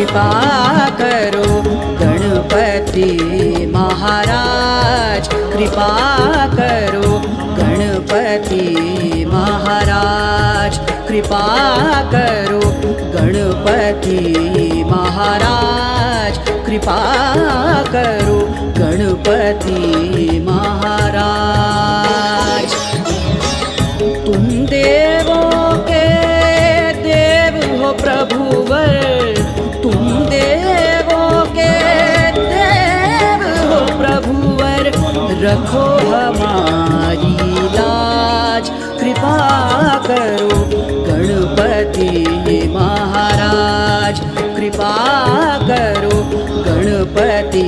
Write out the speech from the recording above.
कृपा करो गणपति महाराज, कृपा करो गणपति महाराज, कृपा करो गणपति महाराज, कृपा करो गणपति महाराज। तुम देवों के देव हो प्रभुवर, तुम देवों के देव हो प्रभुवर, रखो हमारी लाज, कृपा करो गणपति महाराज, कृपा करो गणपति